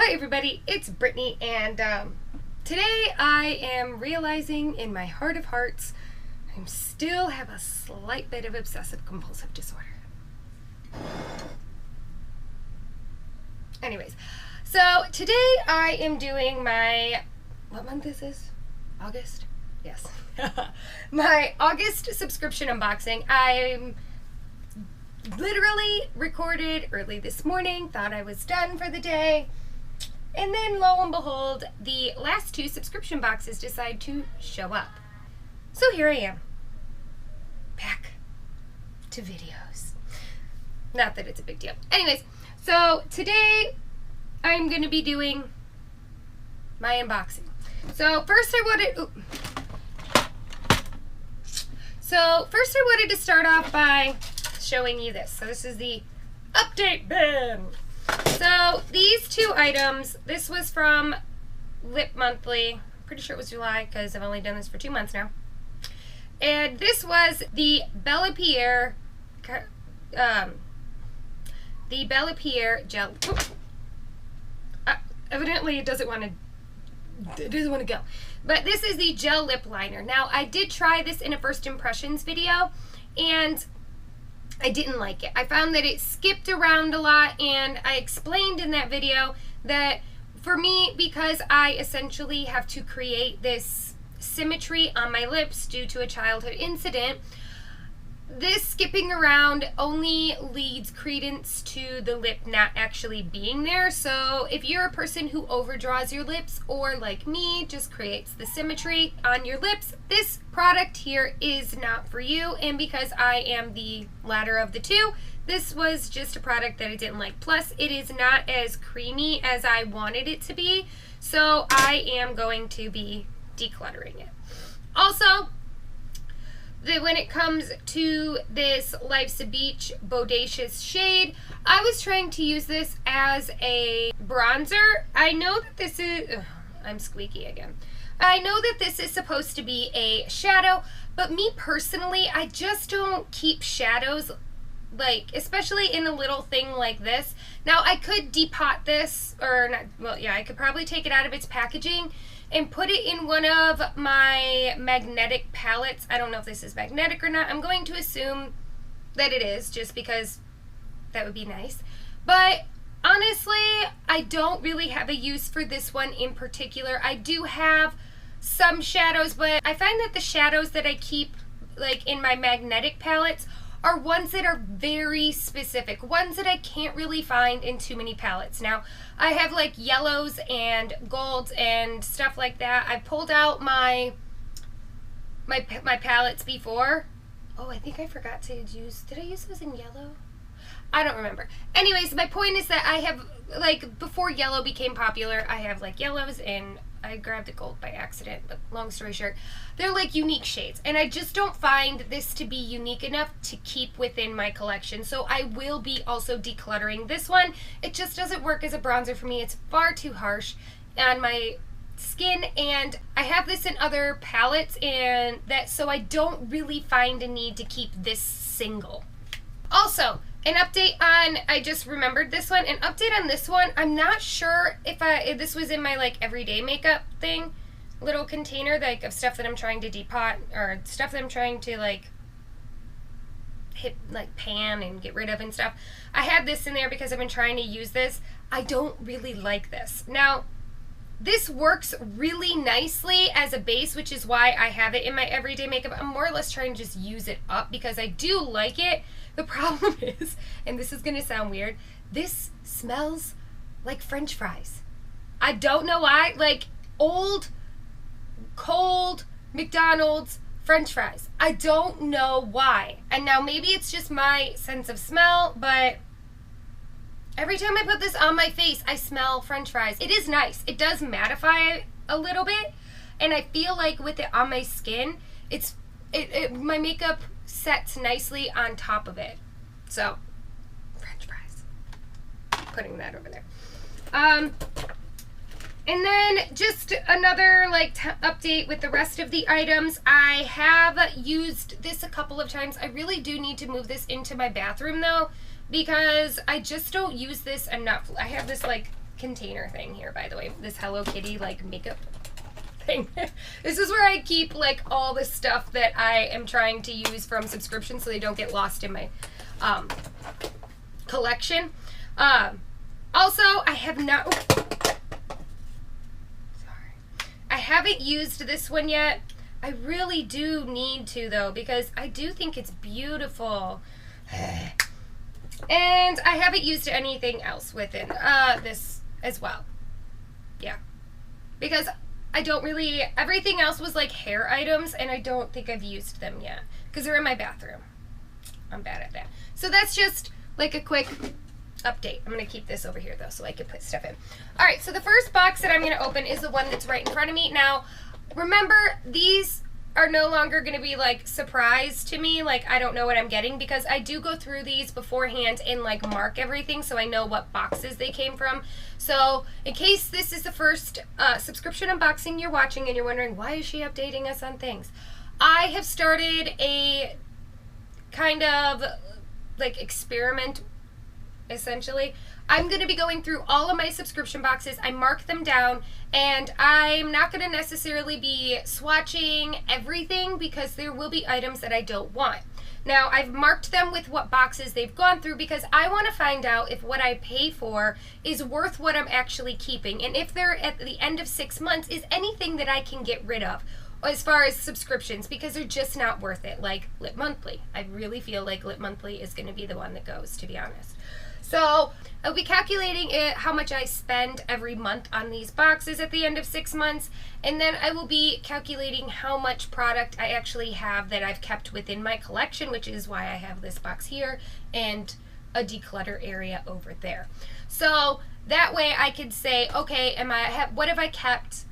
Hi everybody, it's Brittany, and today I am realizing in my heart of hearts I still have a slight bit of obsessive compulsive disorder. Anyways, so today I am doing my, what month is this? August? Yes. My August subscription unboxing. I'm literally recorded early this morning, thought I was done for the day, and then lo and behold, the last two subscription boxes decide to show up. So here I am, back to videos. Not that it's a big deal. Anyways, so today I'm going to be doing my unboxing. So first I wanted to start off by showing you this. So this is the update bin. So these two items, this was from Lip Monthly. Pretty sure it was July because I've only done this for 2 months now. And this was the Bella Pierre gel. Evidently it doesn't want to go. But this is the gel lip liner. Now I did try this in a first impressions video and I didn't like it. I found that it skipped around a lot, and I explained in that video that for me, because I essentially have to create this symmetry on my lips due to a childhood incident, this skipping around only leads credence to the lip not actually being there. So if you're a person who overdraws your lips, or like me, just creates the symmetry on your lips, this product here is not for you. And because I am the latter of the two, this was just a product that I didn't like. Plus, it is not as creamy as I wanted it to be, so I am going to be decluttering it. Also, when it comes to this Life's a Beach Bodacious shade, I was trying to use this as a bronzer. I know that this is, I'm squeaky again. I know that this is supposed to be a shadow, but me personally, I just don't keep shadows, like, especially in a little thing like this. Now, I could depot this, or not, well, yeah, I could probably take it out of its packaging and put it in one of my magnetic palettes. I don't know if this is magnetic or not. I'm going to assume that it is, just because that would be nice. But honestly, I don't really have a use for this one in particular. I do have some shadows, but I find that the shadows that I keep, like, in my magnetic palettes are ones that are very specific, ones that I can't really find in too many palettes. Now, I have like yellows and golds and stuff like that. I pulled out my palettes before. Oh, I think I forgot to use, did I use those in yellow? I don't remember. Anyways, my point is that I have, like, before yellow became popular, I have like yellows, and I grabbed a gold by accident, but long story short, they're like unique shades, and I just don't find this to be unique enough to keep within my collection. So I will be also decluttering this one. It just doesn't work as a bronzer for me. It's far too harsh on my skin, and I have this in other palettes, and that, so I don't really find a need to keep this single. Also, an update on, I just remembered this one, an update on this one. I'm not sure if this was in my like everyday makeup thing, little container, like, of stuff that I'm trying to depot, or stuff that I'm trying to like pan and get rid of and stuff. I had this in there because I've been trying to use this. I don't really like this. Now, this works really nicely as a base, which is why I have it in my everyday makeup. I'm more or less trying to just use it up because I do like it. The problem is, and this is going to sound weird, this smells like French fries. I don't know why. Like old, cold McDonald's French fries. I don't know why. And now maybe it's just my sense of smell, but every time I put this on my face, I smell French fries. It is nice. It does mattify a little bit, and I feel like with it on my skin, my makeup sets nicely on top of it. So, French fries. Putting that over there. And then just another like update with the rest of the items. I have used this a couple of times. I really do need to move this into my bathroom though, because I just don't use this enough. I have this like container thing here, by the way. This Hello Kitty, like, makeup thing. This is where I keep, like, all the stuff that I am trying to use from subscriptions so they don't get lost in my collection. Also, I have not... Sorry. I haven't used this one yet. I really do need to, though, because I do think it's beautiful. And I haven't used anything else within this as well. Yeah. Because I don't really... Everything else was like hair items, and I don't think I've used them yet. Because they're in my bathroom. I'm bad at that. So that's just like a quick update. I'm going to keep this over here, though, so I can put stuff in. Alright, so the first box that I'm going to open is the one that's right in front of me. Now, remember, these are no longer going to be, like, surprise to me. Like, I don't know what I'm getting, because I do go through these beforehand and, like, mark everything so I know what boxes they came from. So, in case this is the first subscription unboxing you're watching and you're wondering, why is she updating us on things? I have started a kind of, like, experiment, essentially. I'm going to be going through all of my subscription boxes. I mark them down, and I'm not going to necessarily be swatching everything because there will be items that I don't want. Now, I've marked them with what boxes they've gone through because I want to find out if what I pay for is worth what I'm actually keeping, and if they're at the end of 6 months is anything that I can get rid of as far as subscriptions, because they're just not worth it. Like Lip Monthly. I really feel like Lip Monthly is going to be the one that goes, to be honest. So I'll be calculating how much I spend every month on these boxes at the end of 6 months, and then I will be calculating how much product I actually have that I've kept within my collection, which is why I have this box here and a declutter area over there. So that way I could say, okay, what have I kept?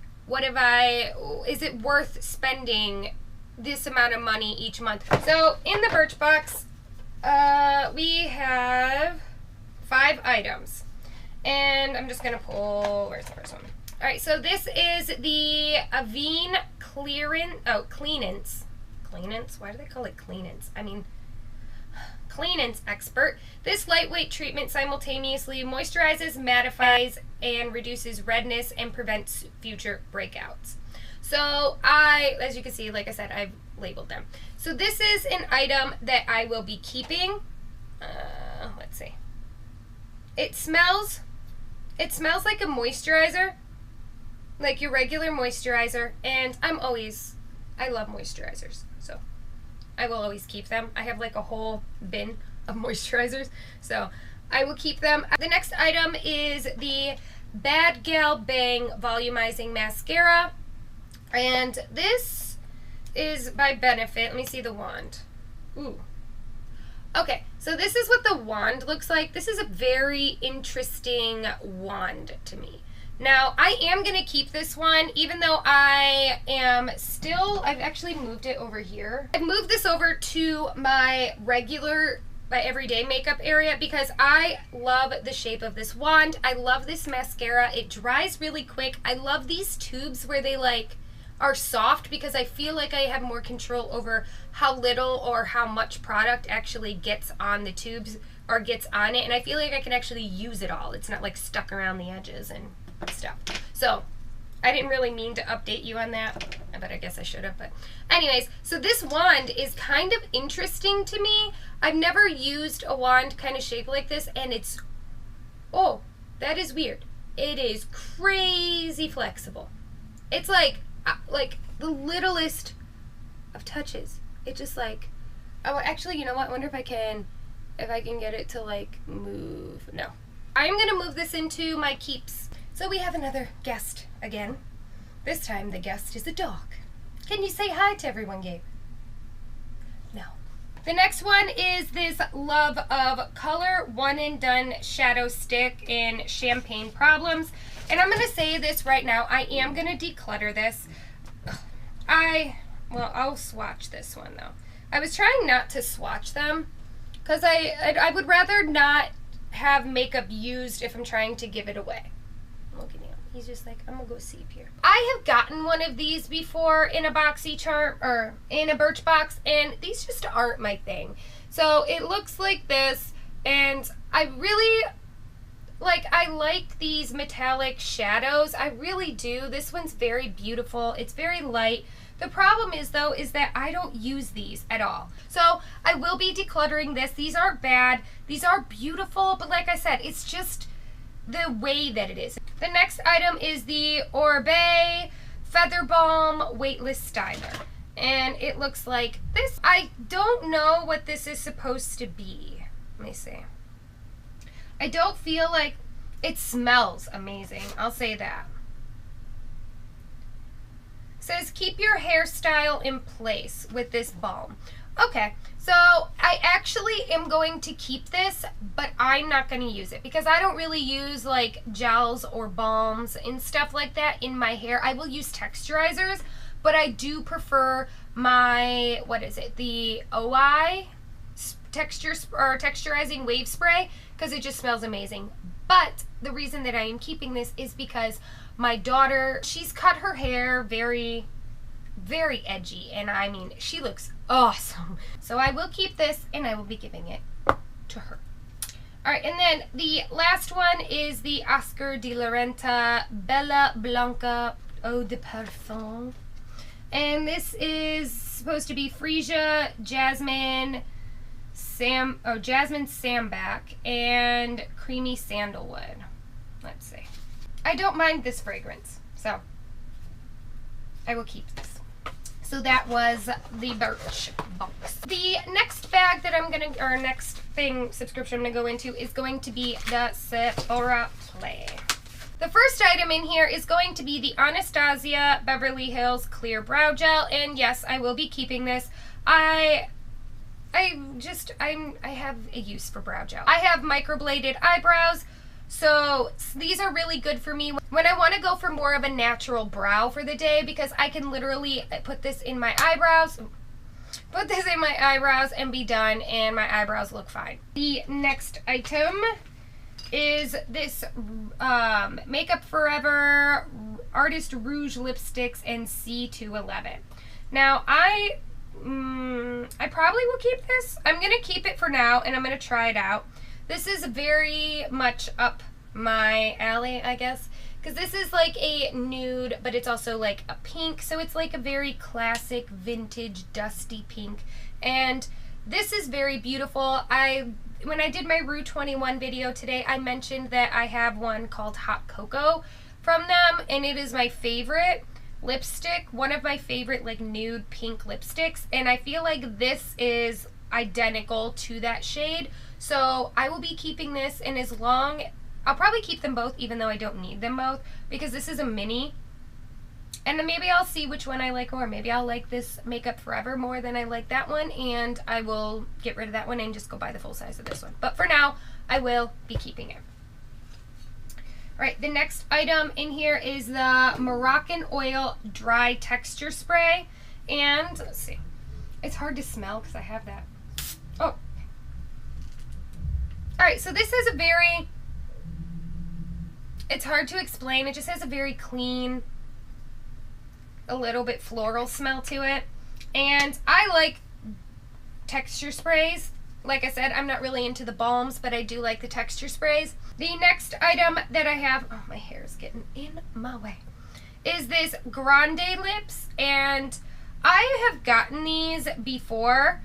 Is it worth spending this amount of money each month? So in the Birchbox, we have 5 items, and I'm just gonna pull, where's the first one? All right, so this is the Avene Cleanance. Why do they call it Cleanance? I mean, Cleanance Expert. This lightweight treatment simultaneously moisturizes, mattifies, and reduces redness and prevents future breakouts. So as you can see, like I said, I've labeled them. So this is an item that I will be keeping. Let's see. It smells like a moisturizer, like your regular moisturizer, and I love moisturizers, so I will always keep them. I have like a whole bin of moisturizers, so I will keep them. The next item is the Bad Gal Bang Volumizing Mascara, and this is by Benefit. Let me see the wand. Ooh. Okay, so this is what the wand looks like. This is a very interesting wand to me. Now, I am going to keep this one, even though I've actually moved it over here. I've moved this over to my everyday makeup area because I love the shape of this wand. I love this mascara. It dries really quick. I love these tubes where they are soft because I feel like I have more control over how little or how much product actually gets on the tubes or gets on it, and I feel like I can actually use it all. It's not like stuck around the edges and stuff. So I didn't really mean to update you on that, but I guess I should have. But anyways, so this wand is kind of interesting to me. I've never used a wand kind of shaped like this, and oh, that is weird. It is crazy flexible. It's like the littlest of touches. It just actually, you know what? I wonder if I can get it to move. No. I'm gonna move this into my keeps. So we have another guest again. This time the guest is a dog. Can you say hi to everyone, Gabe? No. The next one is this Love of Color One and Done Shadow Stick in Champagne Problems. And I'm going to say this right now. I am going to declutter this. I'll swatch this one, though. I was trying not to swatch them because I would rather not have makeup used if I'm trying to give it away. Look at him. He's just like, I'm going to go sleep here. I have gotten one of these before in a BoxyCharm or in a Birchbox, and these just aren't my thing. So it looks like this, and Like, I like these metallic shadows. I really do. This one's very beautiful. It's very light. The problem is, though, is that I don't use these at all. So I will be decluttering this. These aren't bad. These are beautiful, but like I said, it's just the way that it is. The next item is the Oribe Feather Balm Weightless Styler. And it looks like this. I don't know what this is supposed to be. Let me see. I don't feel like it smells amazing. I'll say that. It says keep your hairstyle in place with this balm. Okay, so I actually am going to keep this, but I'm not going to use it because I don't really use like gels or balms and stuff like that in my hair. I will use texturizers, but I do prefer my, what is it, the OI texturizing wave spray because it just smells amazing. But the reason that I am keeping this is because my daughter, she's cut her hair very, very edgy, and I mean, she looks awesome. So I will keep this, and I will be giving it to her. All right, and then the last one is the Oscar de la Renta Bella Blanca Eau de Parfum. And this is supposed to be freesia, jasmine, jasmine sambac, and creamy sandalwood. Let's see. I don't mind this fragrance, so I will keep this. So that was the Birch box. The next bag that I'm gonna, or next thing subscription I'm gonna go into is going to be the Sephora Play. The first item in here is going to be the Anastasia Beverly Hills Clear Brow Gel, and yes, I will be keeping this. I have a use for brow gel. I have microbladed eyebrows, so these are really good for me when I want to go for more of a natural brow for the day, because I can literally put this in my eyebrows, and be done, and my eyebrows look fine. The next item is this Makeup Forever Artist Rouge Lipsticks in C211. Now, I probably will keep this. I'm going to keep it for now, and I'm going to try it out. This is very much up my alley, I guess, because this is like a nude, but it's also like a pink, so it's like a very classic, vintage, dusty pink, and this is very beautiful. When I did my Rue 21 video today, I mentioned that I have one called Hot Cocoa from them, and it is my favorite lipstick, one of my favorite like nude pink lipsticks, and I feel like this is identical to that shade, so I will be keeping this, and I'll probably keep them both even though I don't need them both, because this is a mini, and then maybe I'll see which one I like more. Maybe I'll like this Makeup Forever more than I like that one, and I will get rid of that one and just go buy the full size of this one, but for now I will be keeping it. Alright, the next item in here is the Moroccan Oil Dry Texture Spray. And, let's see. It's hard to smell because I have that. Oh. Alright, so this has a very, it's hard to explain. It just has a very clean, a little bit floral smell to it. And I like texture sprays. Like I said, I'm not really into the balms, but I do like the texture sprays. The next item that I have, oh, my hair is getting in my way, is this Grande Lips, and I have gotten these before,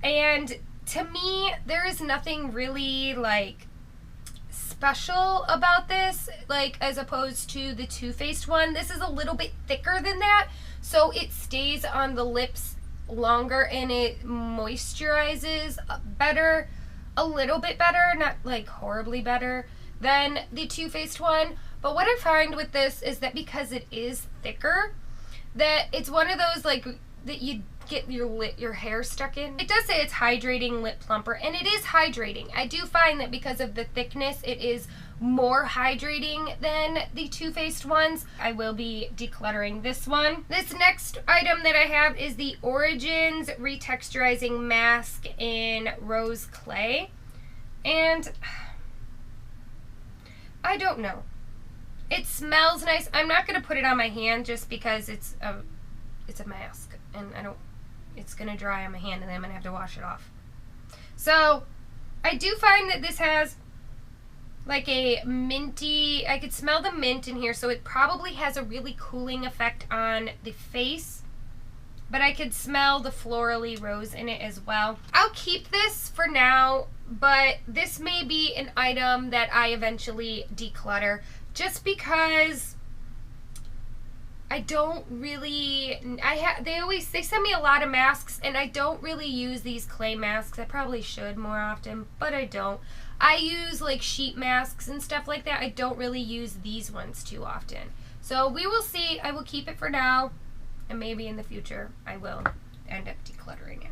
and to me, there is nothing really, like, special about this, like, as opposed to the Too Faced one. This is a little bit thicker than that, so it stays on the lips longer, and it moisturizes better, a little bit better, not like horribly better than the Too Faced one. But what I find with this is that because it is thicker, that it's one of those like that you get your hair stuck in. It does say it's hydrating lip plumper, and it is hydrating. I do find that because of the thickness, it is more hydrating than the Too Faced ones. I will be decluttering this one. This next item that I have is the Origins Retexturizing Mask in Rose Clay, and I don't know. It smells nice. I'm not going to put it on my hand just because it's a mask, and it's going to dry on my hand, and then I'm going to have to wash it off. So I do find that this has like a minty, I could smell the mint in here, so it probably has a really cooling effect on the face, but I could smell the florally rose in it as well. I'll keep this for now, but this may be an item that I eventually declutter, just because I don't really, they send me a lot of masks, and I don't really use these clay masks. I probably should more often, but I don't. I use like sheet masks and stuff like that. I don't really use these ones too often. So we will see. I will keep it for now, and maybe in the future I will end up decluttering it.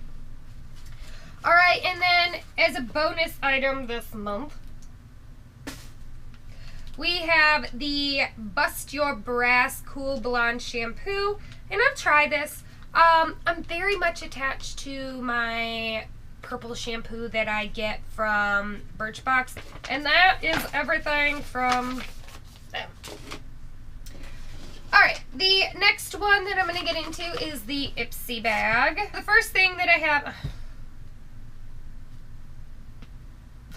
All right, and then as a bonus item this month, we have the Bust Your Brass Cool Blonde Shampoo, and I've tried this. I'm very much attached to my purple shampoo that I get from Birchbox, and that is everything from them. Alright, the next one that I'm going to get into is the Ipsy bag. The first thing that I have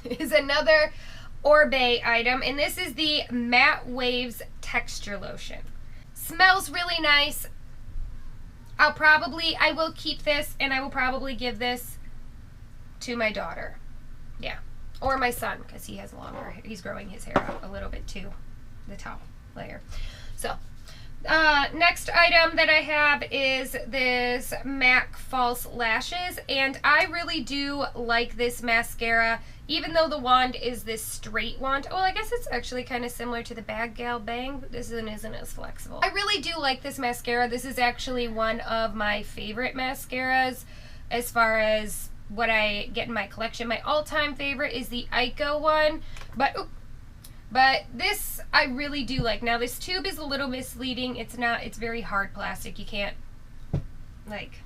is another Orbe item, and this is the Matte Waves Texture Lotion. Smells really nice. I will keep this, and I will probably give this to my daughter. Yeah. Or my son, because he has longer, he's growing his hair out a little bit too, the top layer. So, next item that I have is this MAC False Lashes, and I really do like this mascara, even though the wand is this straight wand. Oh, I guess it's actually kind of similar to the Bad Gal Bang, but this isn't as flexible. I really do like this mascara. This is actually one of my favorite mascaras as far as what I get in my collection. My all-time favorite is the Ico one, but this I really do like. Now this tube is a little misleading. It's very hard plastic. You can't like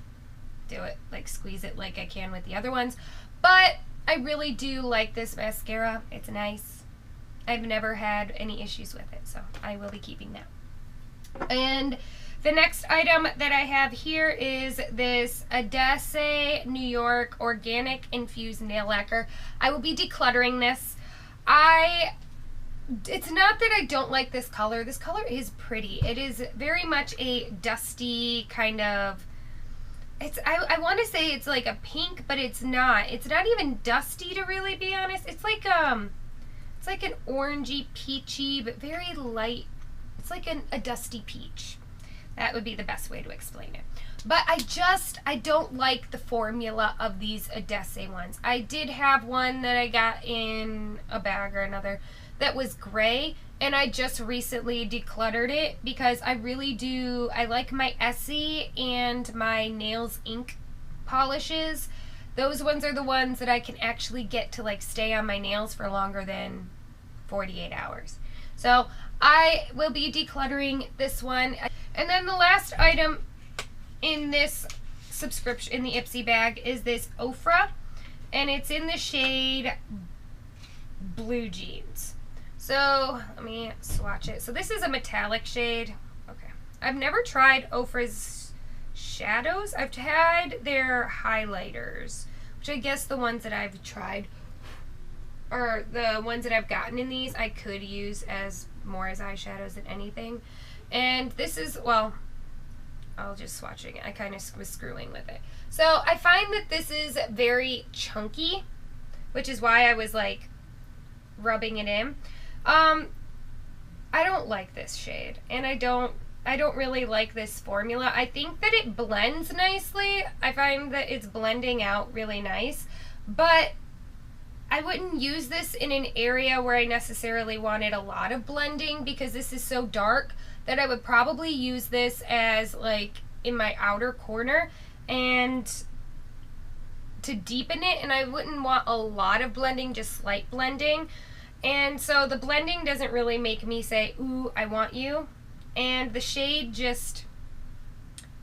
do it, like squeeze it like I can with the other ones, but I really do like this mascara. It's nice. I've never had any issues with it, so I will be keeping that. And the next item that I have here is this Audace New York Organic Infused Nail Lacquer. I will be decluttering this. It's not that I don't like this color. This color is pretty. It is very much a dusty kind of, I want to say it's like a pink, but it's not. It's not even dusty, to really be honest. It's like an orangey peachy, but very light. It's like a dusty peach. That would be the best way to explain it. But I don't like the formula of these Audace ones. I did have one that I got in a bag or another that was gray, and I just recently decluttered it because I like my Essie and my Nails Ink polishes. Those ones are the ones that I can actually get to like stay on my nails for longer than 48 hours. So I will be decluttering this one. And then the last item in this subscription, in the Ipsy bag, is this Ofra, and it's in the shade Blue Jeans. So let me swatch it. So this is a metallic shade. Okay. I've never tried Ofra's shadows. I've tried their highlighters, which I guess the ones that I've tried, or the ones that I've gotten in these, I could use as more as eyeshadows than anything. And this is, well, I'll just swatch it again. I kind of was screwing with it. So I find that this is very chunky, which is why I was like rubbing it in. I don't like this shade, and I don't really like this formula. I think that it blends nicely. I find that it's blending out really nice, but I wouldn't use this in an area where I necessarily wanted a lot of blending, because this is so dark that I would probably use this as like in my outer corner and to deepen it, and I wouldn't want a lot of blending, just slight blending. And so the blending doesn't really make me say, ooh, I want you. And the shade just,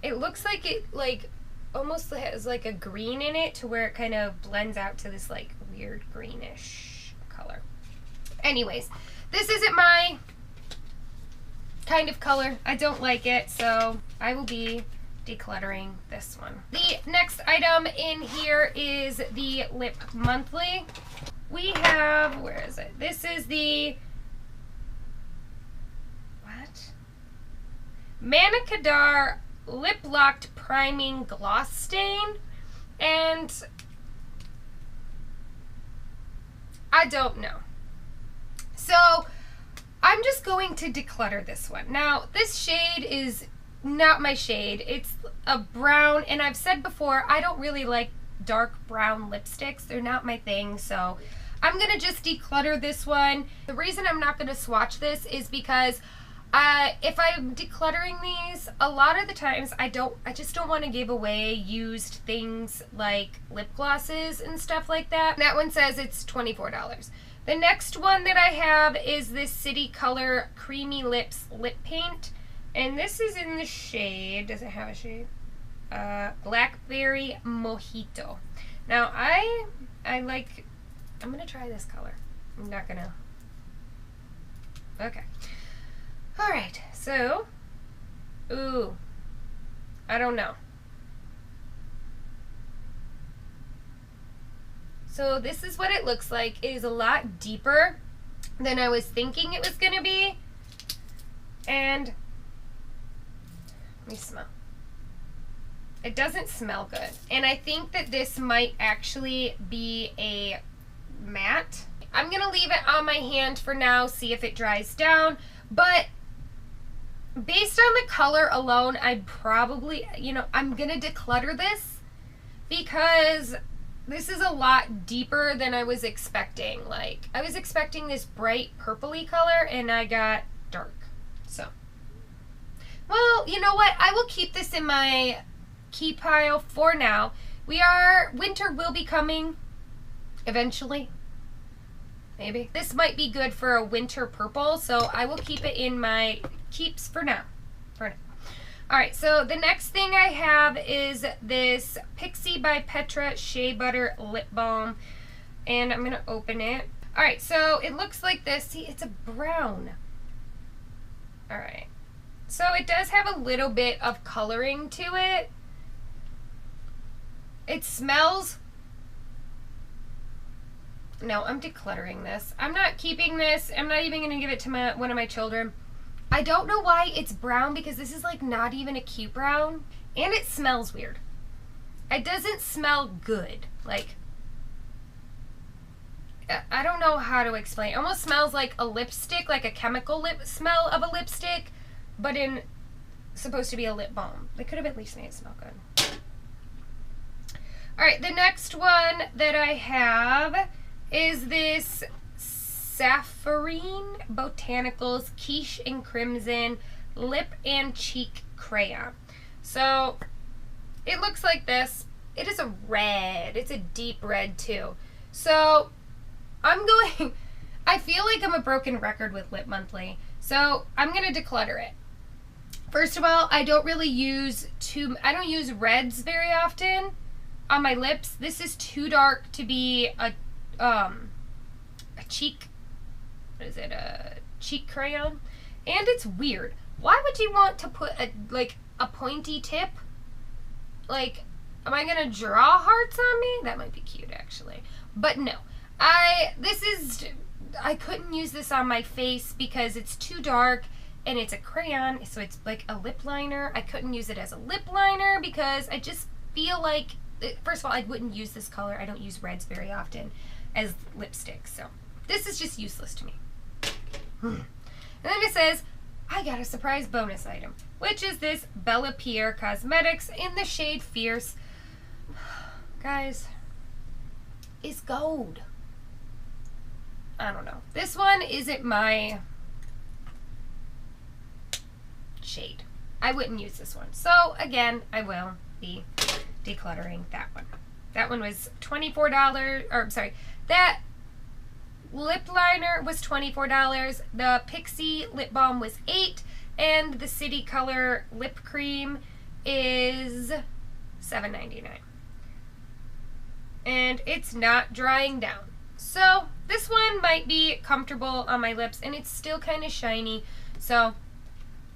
it looks like it like almost has like a green in it, to where it kind of blends out to this like weird greenish color. Anyways, this isn't my kind of color. I don't like it, so I will be decluttering this one. The next item in here is the Lip Monthly. we have, where is it? This is the, what? Manicadar Lip Locked Priming Gloss Stain. And I don't know. So I'm just going to declutter this one. Now, this shade is not my shade. It's a brown, and I've said before, I don't really like dark brown lipsticks. They're not my thing, so I'm going to just declutter this one. The reason I'm not going to swatch this is because if I'm decluttering these, a lot of the times I just don't want to give away used things like lip glosses and stuff like that. That one says it's $24. The next one that I have is this City Color Creamy Lips Lip Paint. And this is in the shade, does it have a shade? Blackberry Mojito. Now I'm gonna try this color. I'm not gonna, okay. Alright, so, ooh, I don't know. So this is what it looks like. It is a lot deeper than I was thinking it was going to be. And let me smell. It doesn't smell good. And I think that this might actually be a matte. I'm going to leave it on my hand for now, see if it dries down. But based on the color alone, I'd probably, I'm going to declutter this because this is a lot deeper than I was expecting. Like, I was expecting this bright purpley color, and I got dark. So, well, you know what? I will keep this in my key pile for now. Winter will be coming eventually. Maybe. This might be good for a winter purple, so I will keep it in my keeps for now. Alright, so the next thing I have is this Pixie by Petra Shea Butter Lip Balm. And I'm going to open it. Alright, so it looks like this. See, it's a brown. Alright. So it does have a little bit of coloring to it. It smells... No, I'm decluttering this. I'm not keeping this. I'm not even going to give it to one of my children. I don't know why it's brown, because this is like not even a cute brown. And it smells weird. It doesn't smell good. Like, I don't know how to explain. It almost smells like a lipstick, like a chemical lip smell of a lipstick, but supposed to be a lip balm. They could have at least made it smell good. Alright, the next one that I have is this Safarine Botanicals Quiche and Crimson Lip and Cheek Crayon. So it looks like this. It is a red. It's a deep red too. So I feel like I'm a broken record with Lip Monthly. So I'm going to declutter it. First of all, I don't use reds very often on my lips. This is too dark to be a cheek, what is it, a cheek crayon? And it's weird. Why would you want to put a pointy tip? Like, am I gonna draw hearts on me? That might be cute, actually. But no, I couldn't use this on my face because it's too dark and it's a crayon, so it's like a lip liner. I couldn't use it as a lip liner because I just feel like, first of all, I wouldn't use this color. I don't use reds very often as lipstick, so this is just useless to me. And then it says, I got a surprise bonus item, which is this Bella Pierre Cosmetics in the shade Fierce. Guys, it's gold. I don't know. This one isn't my shade. I wouldn't use this one. So, again, I will be decluttering that one. That one was $24, or I'm sorry, that lip liner was $24. The Pixie lip balm was $8, and the City Color lip cream is $7.99. And it's not drying down. So this one might be comfortable on my lips, and it's still kind of shiny. So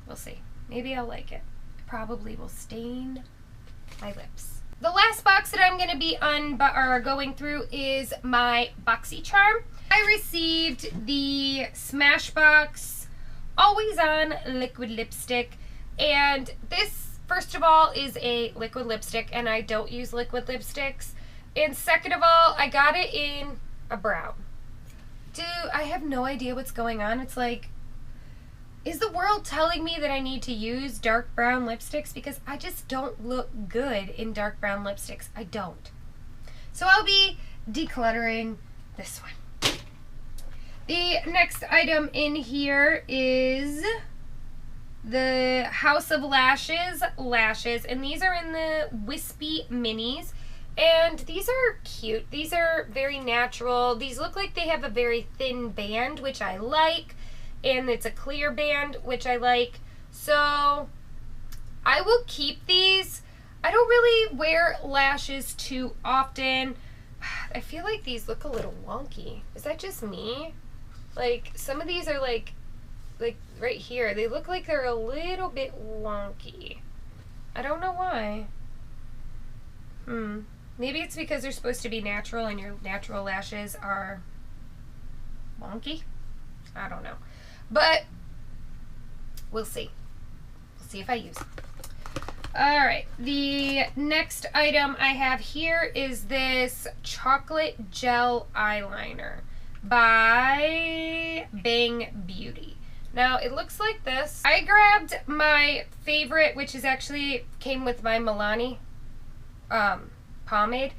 we'll see. Maybe I'll like it. Probably will stain my lips. the last box that I'm going to be going through is my BoxyCharm. I received the Smashbox Always On liquid lipstick, and this, first of all, is a liquid lipstick, and I don't use liquid lipsticks. And second of all, I got it in a brown. Dude, I have no idea what's going on. It's like, is the world telling me that I need to use dark brown lipsticks? Because I just don't look good in dark brown lipsticks. I don't. So I'll be decluttering this one. The next item in here is the House of Lashes lashes. And these are in the Wispy Minis. And these are cute. These are very natural. These look like they have a very thin band, which I like. And it's a clear band, which I like. So I will keep these. I don't really wear lashes too often. I feel like these look a little wonky. Is that just me? Like, some of these are like right here. They look like they're a little bit wonky. I don't know why. Maybe it's because they're supposed to be natural and your natural lashes are wonky. I don't know. But we'll see. We'll see if I use it. Alright, the next item I have here is this chocolate gel eyeliner by Bang Beauty. Now, it looks like this. I grabbed my favorite, which is actually came with my Milani pomade.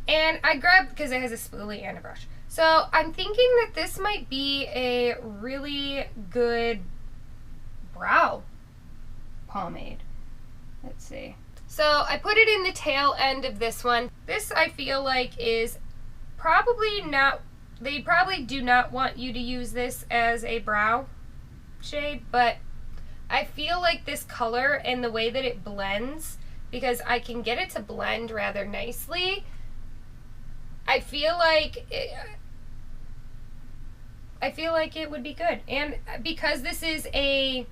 And I grabbed, because it has a spoolie and a brush. So I'm thinking that this might be a really good brow pomade. Let's see. So I put it in the tail end of this one. This I feel like is probably not, they probably do not want you to use this as a brow shade, but I feel like this color and the way that it blends, because I can get it to blend rather nicely, I feel like it would be good. And because this is a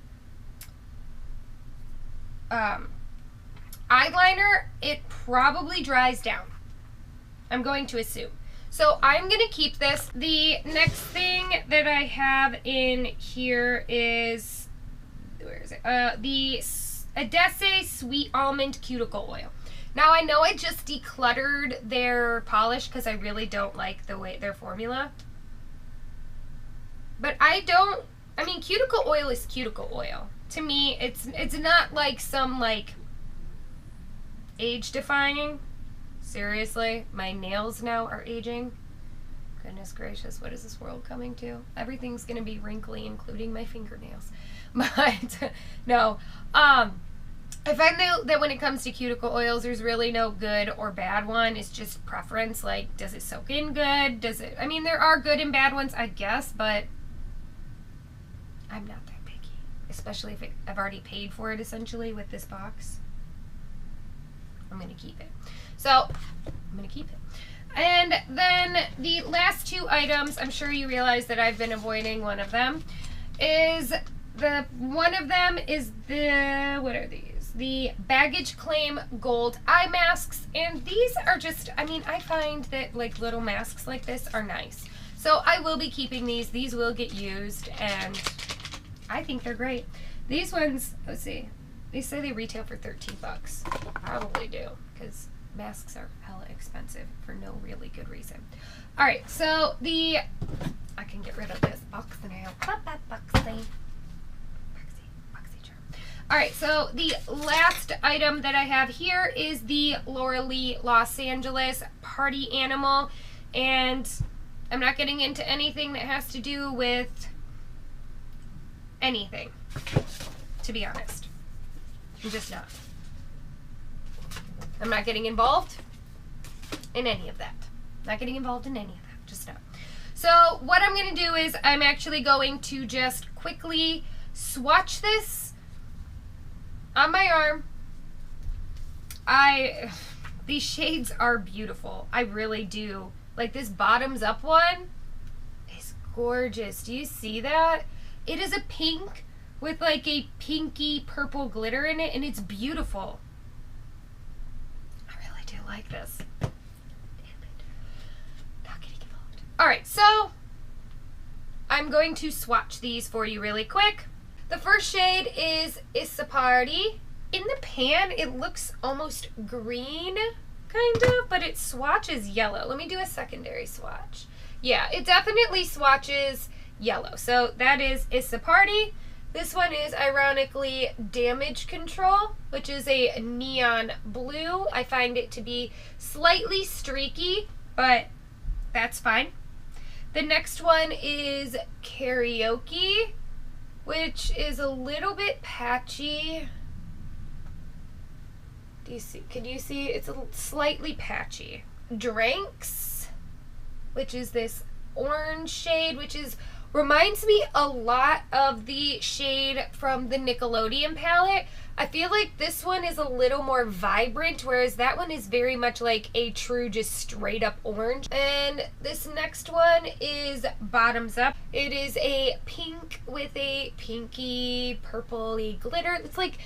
eyeliner, it probably dries down, I'm going to assume. So I'm going to keep this. The next thing that I have in here is, where is it? The Adesse Sweet Almond Cuticle Oil. Now, I know I just decluttered their polish because I really don't like the way their formula. But I mean, cuticle oil is cuticle oil. To me, it's not like some, like, age defying. Seriously, my nails now are aging. Goodness gracious, what is this world coming to? Everything's gonna be wrinkly, including my fingernails. But, no, I find that when it comes to cuticle oils, there's really no good or bad one. It's just preference. Like, does it soak in good? Does it, I mean, there are good and bad ones, I guess, but I'm not that picky. Especially if I've already paid for it, essentially, with this box. I'm going to keep it. So, I'm going to keep it. And then the last two items, I'm sure you realize that I've been avoiding one of them, is one of them is the, what are these? The Baggage Claim Gold Eye Masks. And these are just, I mean, I find that like little masks like this are nice. So I will be keeping these. These will get used and I think they're great. These ones, let's see, they say they retail for 13 bucks. Probably do, because masks are hella expensive for no really good reason. Alright, so I can get rid of this box now. Boxy charm. Alright, so the last item that I have here is the Laura Lee Los Angeles Party Animal. And I'm not getting into anything that has to do with anything, to be honest. I'm just not. I'm not getting involved in any of that. Not getting involved in any of that. Just not. So what I'm going to do is I'm actually going to just quickly swatch this on my arm. These shades are beautiful. I really do. Like this bottoms up one is gorgeous. Do you see that? It is a pink with like a pinky purple glitter in it, and it's beautiful. I really do like this. Damn it. Not getting involved. Alright, so I'm going to swatch these for you really quick. The first shade is Party. In the pan, it looks almost green, kind of, but it swatches yellow. Let me do a secondary swatch. Yeah, it definitely swatches yellow. So that is Party. This one is, ironically, Damage Control, which is a neon blue. I find it to be slightly streaky, but that's fine. The next one is Karaoke, which is a little bit patchy. Do you see? Can you see? It's slightly patchy. Drinks, which is this orange shade, which reminds me a lot of the shade from the Nickelodeon palette. I feel like this one is a little more vibrant, whereas that one is very much like a true, just straight up orange. And this next one is Bottoms Up. It is a pink with a pinky purpley glitter. It's like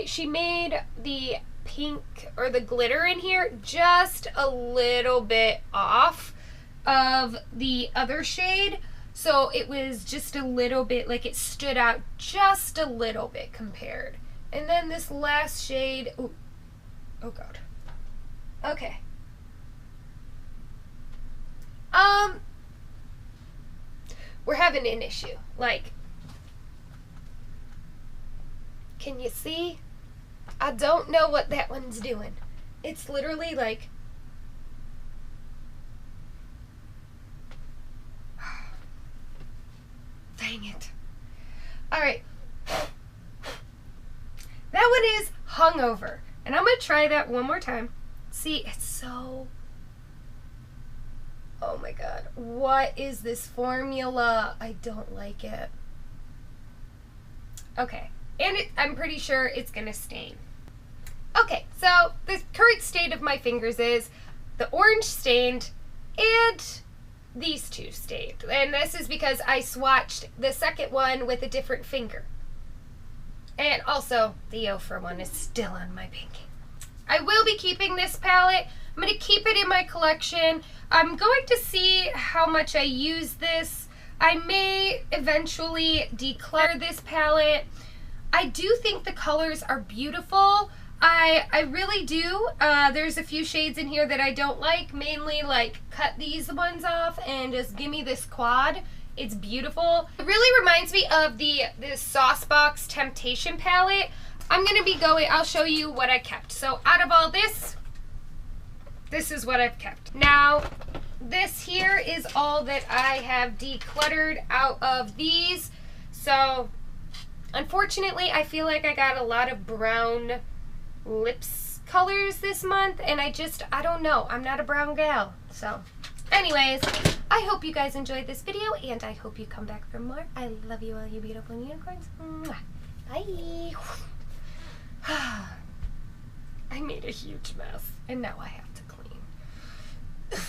she made the pink or the glitter in here just a little bit off of the other shade. So it was just a little bit, like it stood out just a little bit compared. And then this last shade, oh God. Okay. We're having an issue. Like, can you see? I don't know what that one's doing. It's literally like, dang it. Alright. That one is Hungover. And I'm going to try that one more time. See, it's so... Oh my God. What is this formula? I don't like it. Okay. And I'm pretty sure it's going to stain. Okay, so the current state of my fingers is the orange stained and these two stained. And this is because I swatched the second one with a different finger. And also, the Ofra one is still on my pinky. I will be keeping this palette. I'm going to keep it in my collection. I'm going to see how much I use this. I may eventually declutter this palette. I do think the colors are beautiful. I really do. There's a few shades in here that I don't like. Mainly, like, cut these ones off and just give me this quad. It's beautiful. It really reminds me of the Saucebox Temptation palette. I'm going to be going, I'll show you what I kept. So out of all this is what I've kept. Now, this here is all that I have decluttered out of these. So, unfortunately, I feel like I got a lot of brown lips colors this month, and I don't know. I'm not a brown gal. So, anyways, I hope you guys enjoyed this video, and I hope you come back for more. I love you all, you beautiful unicorns. Mwah. Bye. I made a huge mess, and now I have to clean.